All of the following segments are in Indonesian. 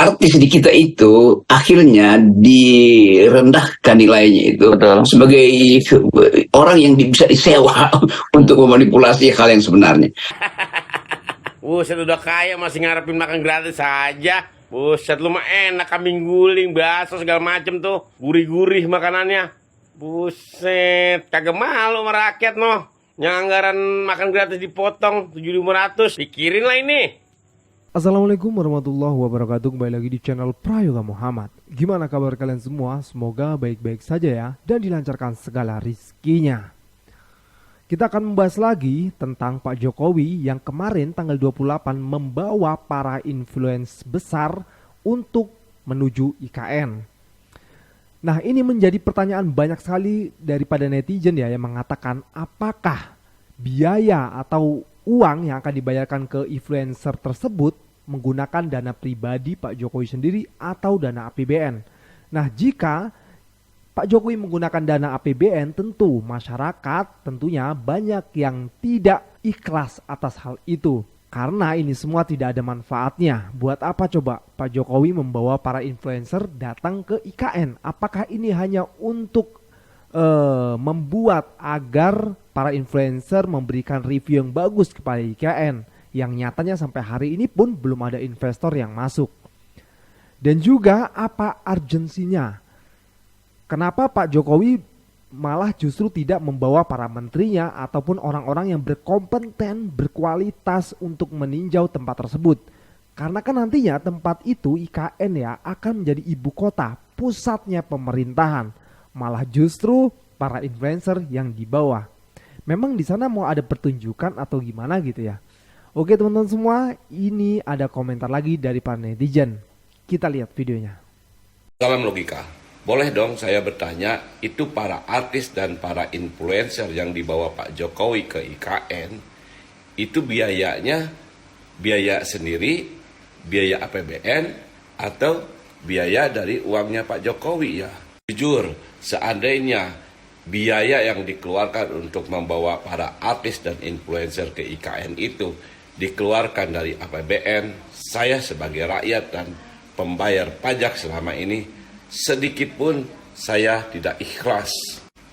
artis di kita itu akhirnya direndahkan nilainya itu. Betul. Sebagai orang yang bisa disewa untuk memanipulasi hal yang sebenarnya. Buset, udah kaya masih ngarepin makan gratis aja. Buset, lu mah enak, kambing guling, bakso segala macem tuh. Gurih-gurih makanannya. Buset, kagak malu sama rakyat noh. Yang anggaran makan gratis dipotong 7.500. Pikirin lah ini. Assalamualaikum warahmatullahi wabarakatuh. Kembali lagi di channel Prayoga Muhammad. Gimana kabar kalian semua? Semoga baik-baik saja ya, dan dilancarkan segala rizkinya. Kita akan membahas lagi tentang Pak Jokowi yang kemarin tanggal 28 membawa para influencer besar untuk menuju IKN. Nah, ini menjadi pertanyaan banyak sekali daripada netizen ya, yang mengatakan apakah biaya atau uang yang akan dibayarkan ke influencer tersebut menggunakan dana pribadi Pak Jokowi sendiri atau dana APBN. Nah, jika Pak Jokowi menggunakan dana APBN, tentu masyarakat tentunya banyak yang tidak ikhlas atas hal itu. Karena ini semua tidak ada manfaatnya. Buat apa coba Pak Jokowi membawa para influencer datang ke IKN? Apakah ini hanya untuk membuat agar para influencer memberikan review yang bagus kepada IKN, yang nyatanya sampai hari ini pun belum ada investor yang masuk? Dan juga apa urgensinya? Kenapa Pak Jokowi malah justru tidak membawa para menterinya ataupun orang-orang yang berkompeten, berkualitas untuk meninjau tempat tersebut? Karena kan nantinya tempat itu, IKN ya, akan menjadi ibu kota, pusatnya pemerintahan. Malah justru para influencer yang dibawa. Memang di sana mau ada pertunjukan atau gimana gitu ya? Oke teman-teman semua, ini ada komentar lagi dari para netizen. Kita lihat videonya. Dalam logika, boleh dong saya bertanya, itu para artis dan para influencer yang dibawa Pak Jokowi ke IKN, itu biayanya biaya sendiri, biaya APBN, atau biaya dari uangnya Pak Jokowi ya? Jujur, seandainya biaya yang dikeluarkan untuk membawa para artis dan influencer ke IKN itu dikeluarkan dari APBN, saya sebagai rakyat dan pembayar pajak selama ini, sedikit pun saya tidak ikhlas.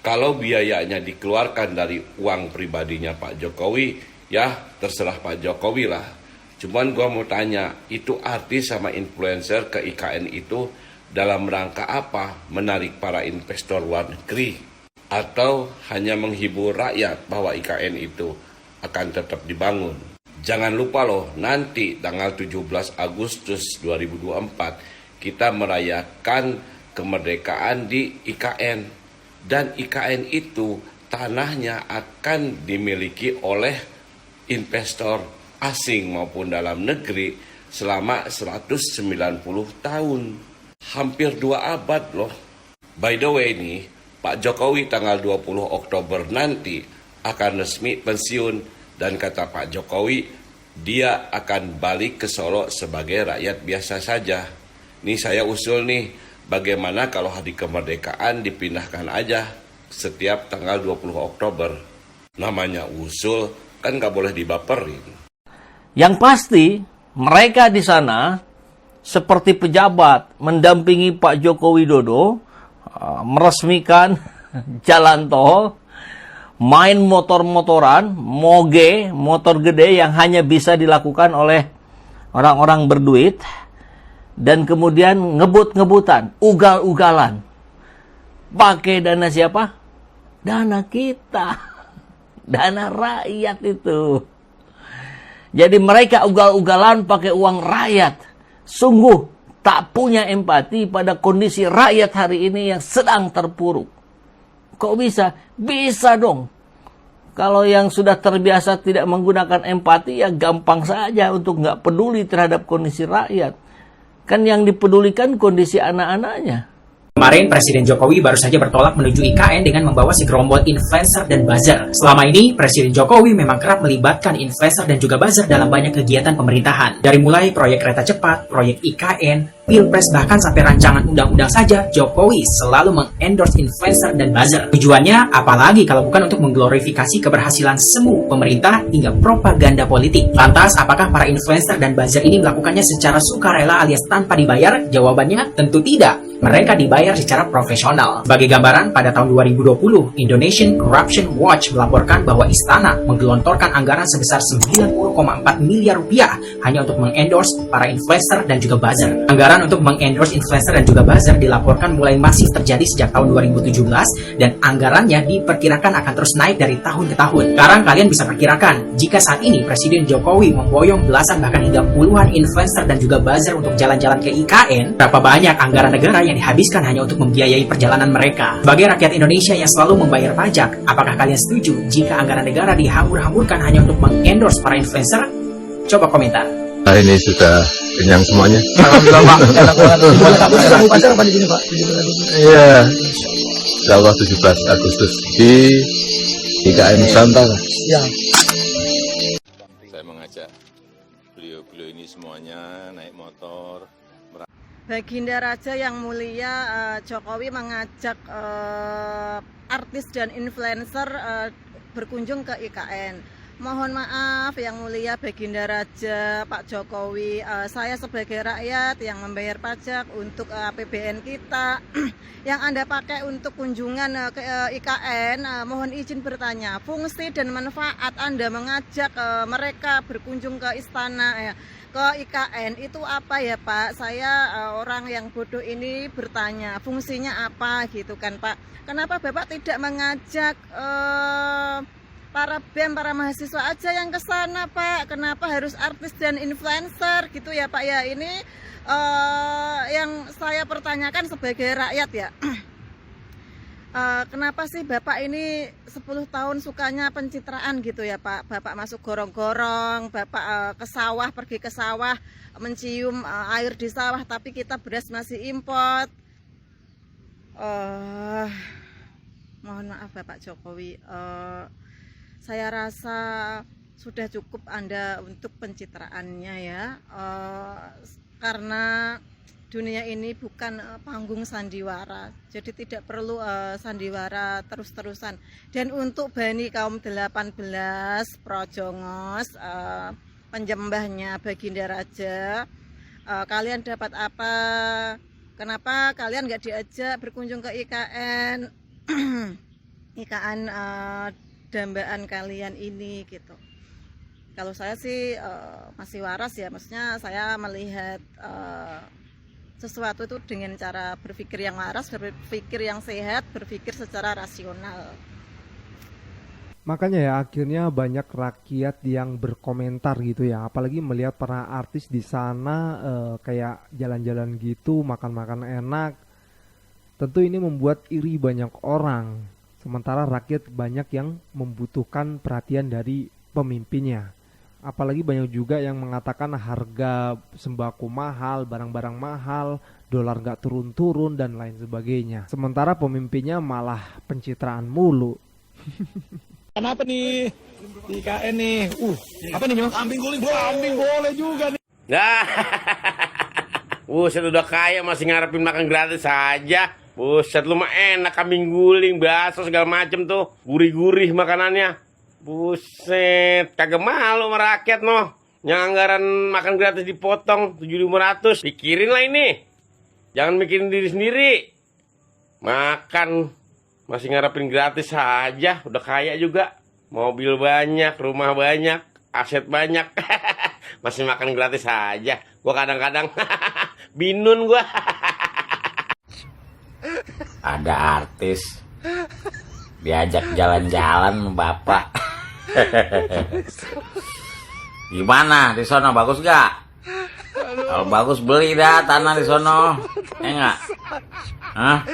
Kalau biayanya dikeluarkan dari uang pribadinya Pak Jokowi, ya terserah Pak Jokowi lah. Cuman gua mau tanya, itu artis sama influencer ke IKN itu dalam rangka apa? Menarik para investor luar negeri? Atau hanya menghibur rakyat bahwa IKN itu akan tetap dibangun? Jangan lupa loh, nanti tanggal 17 Agustus 2024 kita merayakan kemerdekaan di IKN. Dan IKN itu tanahnya akan dimiliki oleh investor asing maupun dalam negeri selama 190 tahun. Hampir 2 abad loh. By the way nih, Pak Jokowi tanggal 20 Oktober nanti akan resmi pensiun. Dan kata Pak Jokowi, dia akan balik ke Solo sebagai rakyat biasa saja. Nih saya usul nih, bagaimana kalau hari kemerdekaan dipindahkan aja setiap tanggal 20 Oktober. Namanya usul, kan gak boleh dibaperin. Yang pasti, mereka di sana seperti pejabat mendampingi Pak Joko Widodo meresmikan jalan tol, main motor-motoran, moge, motor gede yang hanya bisa dilakukan oleh orang-orang berduit, dan kemudian ngebut-ngebutan, ugal-ugalan. Pakai dana siapa? Dana kita. Dana rakyat itu. Jadi mereka ugal-ugalan pakai uang rakyat. Sungguh tak punya empati pada kondisi rakyat hari ini yang sedang terpuruk. Kok bisa? Bisa dong. Kalau yang sudah terbiasa tidak menggunakan empati, ya gampang saja untuk nggak peduli terhadap kondisi rakyat. Kan yang dipedulikan kondisi anak-anaknya. Kemarin Presiden Jokowi baru saja bertolak menuju IKN dengan membawa segerombol influencer dan buzzer. Selama ini, Presiden Jokowi memang kerap melibatkan influencer dan juga buzzer dalam banyak kegiatan pemerintahan. Dari mulai proyek kereta cepat, proyek IKN, Pilpres, bahkan sampai rancangan undang-undang saja, Jokowi selalu mengendorse influencer dan buzzer. Tujuannya, apalagi kalau bukan untuk mengglorifikasi keberhasilan semu pemerintah hingga propaganda politik. Lantas, apakah para influencer dan buzzer ini melakukannya secara sukarela alias tanpa dibayar? Jawabannya, tentu tidak. Mereka dibayar secara profesional. Sebagai gambaran, pada tahun 2020, Indonesian Corruption Watch melaporkan bahwa Istana menggelontorkan anggaran sebesar 90,4 miliar rupiah hanya untuk mengendorse para influencer dan juga buzzer. Anggaran untuk mengendorse influencer dan juga buzzer dilaporkan mulai masif terjadi sejak tahun 2017 dan anggarannya diperkirakan akan terus naik dari tahun ke tahun. Sekarang kalian bisa perkirakan, jika saat ini Presiden Jokowi memboyong belasan bahkan hingga puluhan influencer dan juga buzzer untuk jalan-jalan ke IKN, berapa banyak anggaran negara yang dihabiskan hanya untuk membiayai perjalanan mereka. Sebagai rakyat Indonesia yang selalu membayar pajak, apakah kalian setuju jika anggaran negara dihambur-hamburkan hanya untuk mengendorse para influencer? Coba komentar. Nah, ini sudah kenyang semuanya. Alhamdulillah Pak. Boleh Pak, kamu pacar apa di sini Pak? Iya. Insya Allah 17 Agustus di IKN Nusantara. Ya. Saya mengajak beliau-beliau ini semuanya naik motor. Baginda Raja yang mulia, Jokowi mengajak artis dan influencer berkunjung ke IKN. Mohon maaf yang mulia Baginda Raja, Pak Jokowi, saya sebagai rakyat yang membayar pajak untuk APBN kita yang Anda pakai untuk kunjungan ke IKN, mohon izin bertanya, fungsi dan manfaat Anda mengajak mereka berkunjung ke istana ke IKN itu apa ya Pak? Saya orang yang bodoh ini bertanya, fungsinya apa gitu kan Pak? Kenapa Bapak tidak mengajak para BEM, para mahasiswa aja yang ke sana Pak? Kenapa harus artis dan influencer gitu ya Pak ya? Ini yang saya pertanyakan sebagai rakyat ya. Kenapa sih Bapak ini 10 tahun sukanya pencitraan gitu ya Pak? Bapak masuk gorong-gorong, Bapak ke sawah, pergi ke sawah, mencium air di sawah, tapi kita beras masih import. Mohon maaf Bapak Jokowi, saya rasa sudah cukup Anda untuk pencitraannya ya, karena dunia ini bukan panggung sandiwara, jadi tidak perlu sandiwara terus-terusan. Dan untuk Bani kaum 18 Projongos, penjembahnya Baginda Raja, kalian dapat apa? Kenapa kalian nggak diajak berkunjung ke IKN? IKN dambaan kalian ini gitu. Kalau saya sih masih waras ya, maksudnya saya melihat sesuatu itu dengan cara berpikir yang waras, berpikir yang sehat, berpikir secara rasional. Makanya ya akhirnya banyak rakyat yang berkomentar gitu ya, apalagi melihat para artis di sana kayak jalan-jalan gitu, makan-makan enak. Tentu ini membuat iri banyak orang. Sementara rakyat banyak yang membutuhkan perhatian dari pemimpinnya. Apalagi banyak juga yang mengatakan harga sembako mahal, barang-barang mahal, dolar nggak turun-turun dan lain sebagainya. Sementara pemimpinnya malah pencitraan mulu. Kenapa nih di IKN nih? Apa nih Mas? Kambing guling, kambing boleh juga nih. Nah, buset udah kaya masih ngarepin makan gratis aja. Buset lu mah enak, kambing guling, bakso segala macem tuh, gurih-gurih makanannya. Buset, kagak malu sama rakyat noh. Yang anggaran makan gratis dipotong 7.500. Pikirin lah ini. Jangan mikirin diri sendiri. Makan masih ngarepin gratis aja, udah kaya juga. Mobil banyak, rumah banyak, aset banyak. Masih makan gratis aja. Gua kadang-kadang binun gua. Ada artis diajak jalan-jalan bapak. Gimana di sono, bagus gak? Kalau bagus beli dah tanah di sono, enggak? Hah?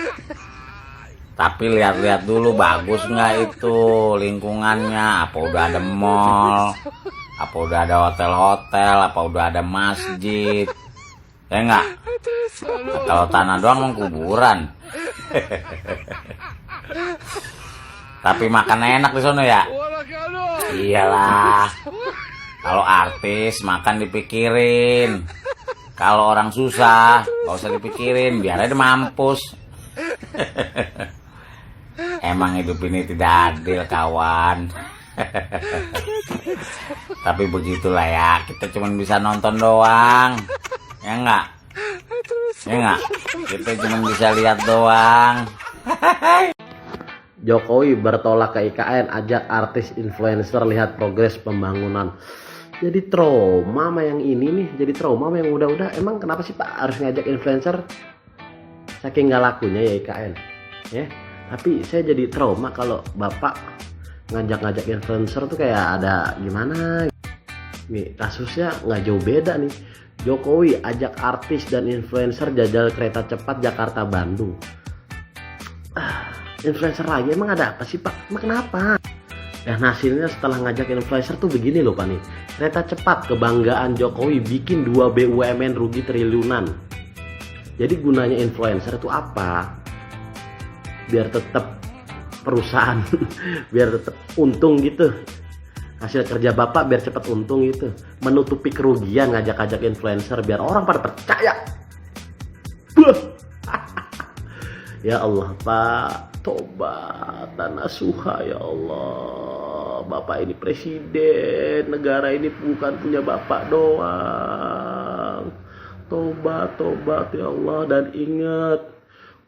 Tapi lihat-lihat dulu bagus nggak itu lingkungannya, apa udah ada mall, apa udah ada hotel-hotel, apa udah ada masjid. Ya enggak? Kalau tanah doang mau kuburan. Tapi makan enak di sono ya? Iyalah. Kalau artis makan dipikirin. Kalau orang susah gak usah dipikirin, biar aja mampus. Emang hidup ini tidak adil, kawan. Tapi begitulah ya, kita cuma bisa nonton doang. Ya enggak? Ya enggak? Kita cuma bisa lihat doang. Jokowi bertolak ke IKN, ajak artis influencer lihat progres pembangunan. Jadi trauma sama yang ini nih, jadi trauma sama yang udah-udah. Emang kenapa sih Pak harus ngajak influencer? Saking gak lakunya ya IKN. Ya, tapi saya jadi trauma kalau Bapak ngajak-ngajak influencer tuh kayak ada gimana. Nih kasusnya nggak jauh beda nih. Jokowi ajak artis dan influencer jajal kereta cepat Jakarta-Bandung. Influencer lagi, emang ada apa sih Pak? Emang kenapa? Dan hasilnya setelah ngajak influencer tuh begini loh Pak nih. Kereta cepat kebanggaan Jokowi bikin 2 BUMN rugi triliunan. Jadi gunanya influencer itu apa? Biar tetap perusahaan, biar tetap untung gitu. Hasil kerja Bapak biar cepat untung gitu. Menutupi kerugian ngajak-ngajak influencer biar orang pada percaya. Ya Allah Pak, tobat dan nasuha ya Allah. Bapak ini presiden, negara ini bukan punya Bapak doang. Tobat, tobat ya Allah, dan ingat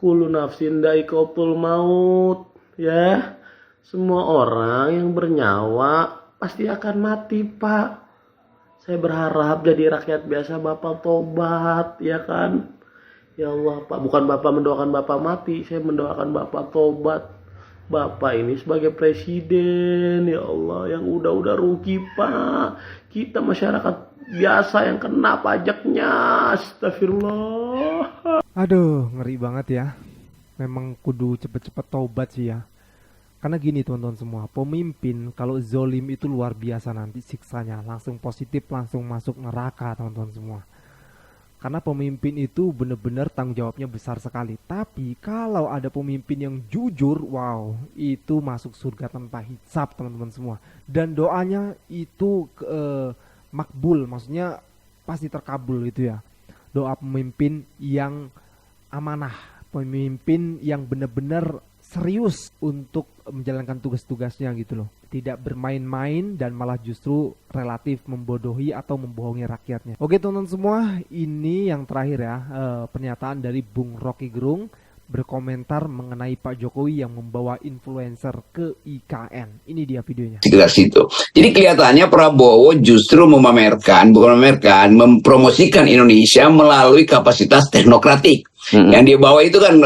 kullu nafsin dha'iqatul maut ya. Semua orang yang bernyawa pasti akan mati Pak. Saya berharap jadi rakyat biasa Bapak tobat ya kan. Ya Allah Pak, bukan Bapak mendoakan Bapak mati, saya mendoakan Bapak tobat. Bapak ini sebagai presiden ya Allah yang udah rugi Pak. Kita masyarakat biasa yang kena pajaknya. Astagfirullah. Aduh, ngeri banget ya. Memang kudu cepet-cepet taubat sih ya. Karena gini teman-teman semua, pemimpin kalau zolim itu luar biasa nanti siksanya. Langsung positif, langsung masuk neraka teman-teman semua. Karena pemimpin itu benar-benar tanggung jawabnya besar sekali. Tapi kalau ada pemimpin yang jujur, wow, itu masuk surga tanpa hisab teman-teman semua. Dan doanya itu makbul, maksudnya pasti terkabul gitu ya. Doa pemimpin yang amanah, pemimpin yang benar-benar serius untuk menjalankan tugas-tugasnya gitu loh. Tidak bermain-main dan malah justru relatif membodohi atau membohongi rakyatnya. Oke teman-teman semua, ini yang terakhir ya, pernyataan dari Bung Rocky Gerung berkomentar mengenai Pak Jokowi yang membawa influencer ke IKN. Ini dia videonya. Sekitar situ. Jadi kelihatannya Prabowo justru mempromosikan Indonesia melalui kapasitas teknokratik. Yang dia bawa itu kan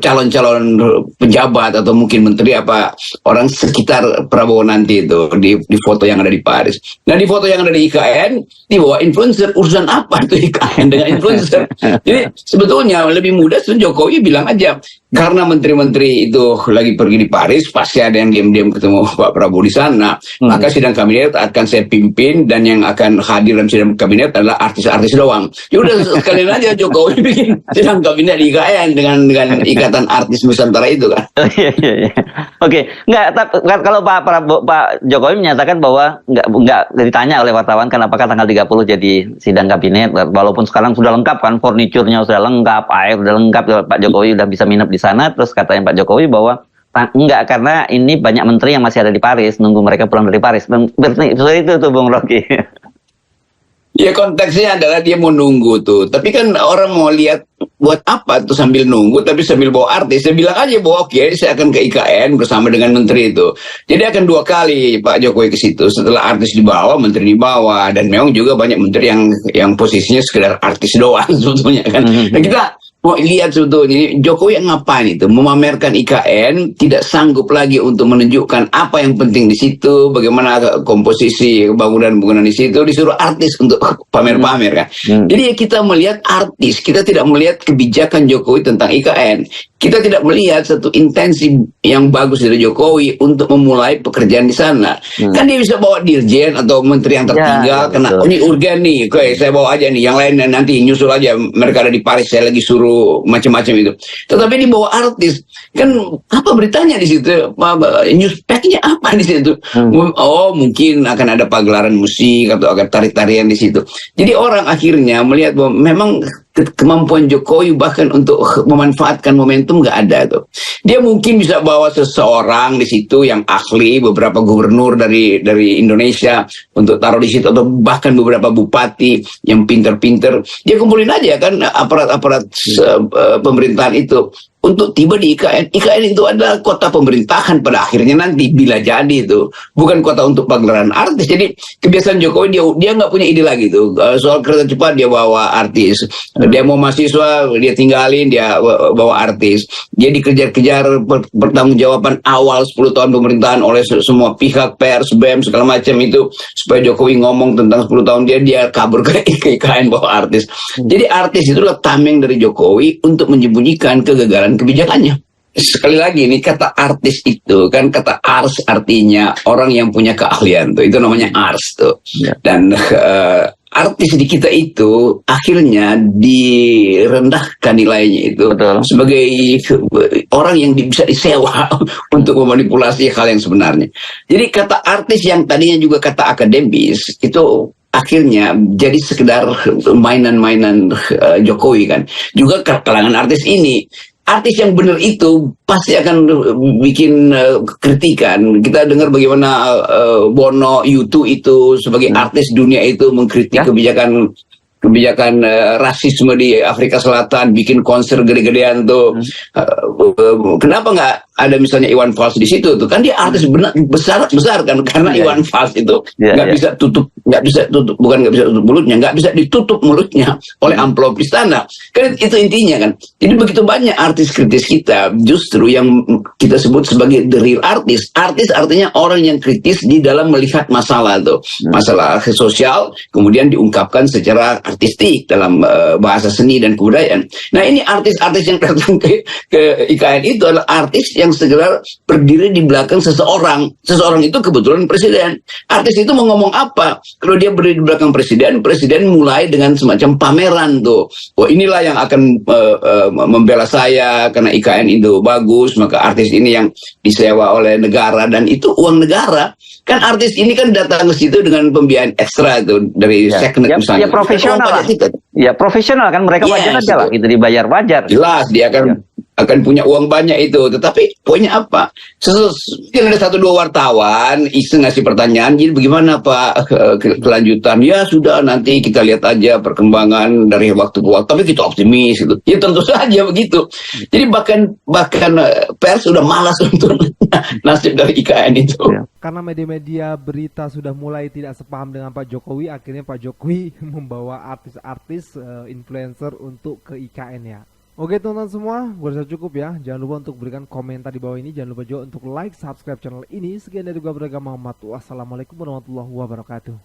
calon-calon pejabat atau mungkin menteri apa orang sekitar Prabowo nanti itu di foto yang ada di Paris. Nah di foto yang ada di IKN dibawa influencer. Urusan apa itu IKN dengan influencer? Jadi sebetulnya lebih mudah Jokowi bilang aja, karena menteri-menteri itu lagi pergi di Paris, pasti ada yang diam-diam ketemu Pak Prabowo di sana. Maka sidang kabinet akan saya pimpin dan yang akan hadir dalam sidang kabinet adalah artis-artis doang. Ya udah sekalian aja Jokowi bikin sidang kabinet di IKN dengan ikatan artis Nusantara itu kan. Iya. Oke, kalau Pak Jokowi menyatakan bahwa nggak ditanya oleh wartawan kan apakah tanggal 30 jadi sidang kabinet, walaupun sekarang sudah lengkap kan, furniturnya sudah lengkap, air sudah lengkap, Pak Jokowi udah bisa minum di sana. Terus katanya Pak Jokowi bahwa enggak, karena ini banyak menteri yang masih ada di Paris, nunggu mereka pulang dari Paris. Seperti itu tuh Bung Rocky. Ya konteksnya adalah dia mau nunggu tuh. Tapi kan orang mau lihat buat apa tuh sambil nunggu tapi sambil bawa artis. Saya bilang aja bahwa oke, saya akan ke IKN bersama dengan menteri itu. Jadi akan 2 kali Pak Jokowi ke situ. Setelah artis dibawa, menteri dibawa, dan memang juga banyak menteri yang posisinya sekedar artis doang sebetulnya kan. Nah kita mau lihat sebetulnya Jokowi yang ngapain itu, memamerkan IKN, tidak sanggup lagi untuk menunjukkan apa yang penting di situ, bagaimana komposisi bangunan-bangunan di situ, disuruh artis untuk pamer-pamer kan. Jadi kita melihat artis, kita tidak melihat kebijakan Jokowi tentang IKN. Kita tidak melihat satu intensi yang bagus dari Jokowi untuk memulai pekerjaan di sana. Kan dia bisa bawa dirjen atau menteri yang tertinggal, kena ini urgen nih, oke saya bawa aja nih, yang lain nanti nyusul aja, mereka ada di Paris, saya lagi suruh macam-macam itu. Tetapi di bawah artis, kan apa beritanya di situ? Newspacknya apa di situ? Oh mungkin akan ada pagelaran musik atau akan tarik-tarian di situ. Jadi orang akhirnya melihat bahwa memang kemampuan Jokowi bahkan untuk memanfaatkan momentum nggak ada tuh. Dia mungkin bisa bawa seseorang di situ yang ahli, beberapa gubernur dari Indonesia untuk taruh di situ, atau bahkan beberapa bupati yang pinter-pinter. Dia kumpulin aja kan aparat-aparat pemerintahan itu untuk tiba di IKN. IKN itu adalah kota pemerintahan pada akhirnya nanti bila jadi itu, bukan kota untuk pagelaran artis. Jadi kebiasaan Jokowi dia nggak punya ide lagi tuh soal kereta cepat, dia bawa artis. Dia mau mahasiswa dia tinggalin, dia bawa artis. Dia dikejar-kejar pertanggungjawaban awal 10 tahun pemerintahan oleh semua pihak, pers, BEM segala macam itu, supaya Jokowi ngomong tentang 10 tahun dia kabur ke IKN bawa artis. Jadi artis itulah tameng dari Jokowi untuk menyembunyikan kegagalan kebijakannya. Sekali lagi nih, kata artis itu kan kata ars, artinya orang yang punya keahlian tuh, itu namanya ars tuh. Dan artis di kita itu akhirnya direndahkan nilainya itu sebagai orang yang bisa disewa untuk memanipulasi hal yang sebenarnya. Jadi kata artis yang tadinya juga kata akademis itu akhirnya jadi sekedar mainan-mainan Jokowi kan. Juga kalangan artis ini, artis yang benar itu pasti akan bikin kritikan. Kita dengar bagaimana Bono, U2 itu sebagai artis dunia itu mengkritik kebijakan rasisme di Afrika Selatan, bikin konser gede-gedean tuh. Kenapa nggak ada misalnya Iwan Fals di situ tuh? Kan dia artis besar kan, karena Iwan Fals itu nggak bisa tutup mulutnya, nggak bisa ditutup mulutnya oleh amplop istana. Kan itu intinya kan. Jadi begitu banyak artis kritis kita justru yang kita sebut sebagai the real artist. Artis artinya orang yang kritis di dalam melihat masalah tuh, masalah sosial, kemudian diungkapkan secara artistik dalam bahasa seni dan kebudayaan. Nah ini artis-artis yang datang ke IKN itu adalah artis yang segera berdiri di belakang seseorang. Seseorang itu kebetulan presiden. Artis itu mau ngomong apa? Kalau dia berdiri di belakang presiden, presiden mulai dengan semacam pameran tuh. Oh inilah yang akan membela saya karena IKN itu bagus, maka artis ini yang disewa oleh negara dan itu uang negara. Kan artis ini kan datang ke situ dengan pembiayaan ekstra itu dari Seknet misalnya. Ya profesional lah. Ya profesional kan, mereka wajar aja lah gitu, dibayar wajar. Jelas dia akan punya uang banyak itu, tetapi poinnya apa? Mungkin ada 1-2 wartawan iseng ngasih pertanyaan, jadi bagaimana Pak kelanjutan? Ya sudah, nanti kita lihat aja perkembangan dari waktu ke waktu, tapi kita optimis gitu. Ya tentu saja begitu. Jadi bahkan pers sudah malas untuk nasib dari IKN itu. Karena media-media berita sudah mulai tidak sepaham dengan Pak Jokowi, akhirnya Pak Jokowi membawa artis-artis influencer untuk ke IKN ya. Oke teman-teman semua, gue rasa cukup ya. Jangan lupa untuk berikan komentar di bawah ini. Jangan lupa juga untuk like, subscribe channel ini. Sekian dari gue Beragam Muhammad. Wassalamualaikum warahmatullahi wabarakatuh.